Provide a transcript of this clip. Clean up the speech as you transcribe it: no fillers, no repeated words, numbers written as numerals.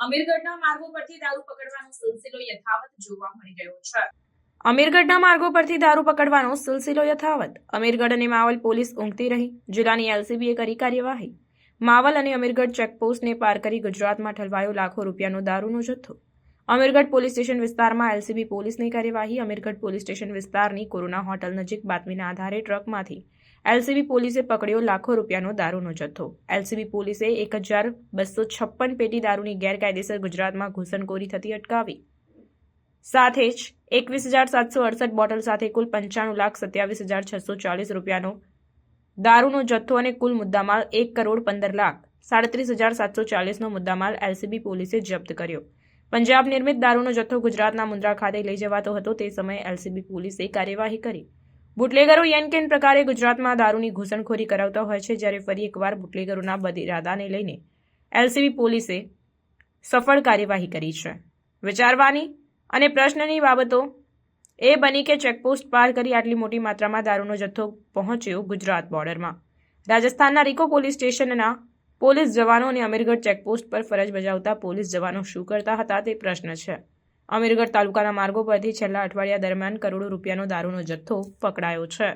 અમીરગઢના માર્ગો પરથી દારૂ પકડવાનો સિલસિલો યથાવત જોવા મળી રહ્યો છે। અમીરગઢના માર્ગો પરથી દારૂ પકડવાનો સિલસિલો યથાવત। અમીરગઢ અને માવલ પોલીસ ઊંઘતી રહી, જિલ્લાની એલસીબીએ કરી કાર્યવાહી। માવલ અને અમીરગઢ ચેકપોસ્ટને પાર કરી ગુજરાતમાં ઠલવાયો લાખો રૂપિયાનો દારૂનો જથ્થો। અમીરગઢ પોલીસ સ્ટેશન વિસ્તારમાં એલસીબી પોલીસની કાર્યવાહી। અમીરગઢ પોલીસ સ્ટેશન વિસ્તારની કોરોના હોટલ નજીક બાતમીના આધારે ટ્રકમાંથી એલસીબી પોલીસે પકડ્યો લાખો રૂપિયાનો દારૂનો જથ્થો। એલસીબી પોલીસે 1256 પેટી દારૂની ગેરકાયદેસર ગુજરાતમાં ઘૂસણખોરી થતી અટકાવી, સાથે જ 21,768 બોટલ સાથે કુલ 95,27,640 રૂપિયાનો દારૂનો જથ્થો અને કુલ મુદ્દામાલ 1,15,37,740નો મુદ્દામાલ એલસીબી પોલીસે જપ્ત કર્યો। પંજાબ નિર્મિત દારૂનો જથ્થો ગુજરાતના મુન્દ્રા ખાતે લઈ જવાતો હતો, તે સમયે એલસીબી પોલીસે કાર્યવાહી કરી। બુટલેગરો યેનકેન પ્રકારે ગુજરાતમાં દારૂની ઘૂસણખોરી કરાવતા હોય છે, જ્યારે ફરી એકવાર બુટલેગરોના બદઇરાદાને લઈને એલસીબી પોલીસે સફળ કાર્યવાહી કરી છે। વિચારવાની અને પ્રશ્નની બાબતો એ બની કે ચેકપોસ્ટ પાર કરી આટલી મોટી માત્રામાં દારૂનો જથ્થો પહોંચ્યો ગુજરાત બોર્ડરમાં। રાજસ્થાનના રીકો પોલીસ સ્ટેશનના પોલીસ જવાનો અને અમીરગઢ ચેકપોસ્ટ પર ફરજ બજાવતા પોલીસ જવાનો શું કરતા હતા તે પ્રશ્ન છે। અમીરગઢ તાલુકાના માર્ગો પરથી છેલ્લા અઠવાડિયા દરમિયાન કરોડો રૂપિયાનો દારૂનો જથ્થો પકડાયો છે।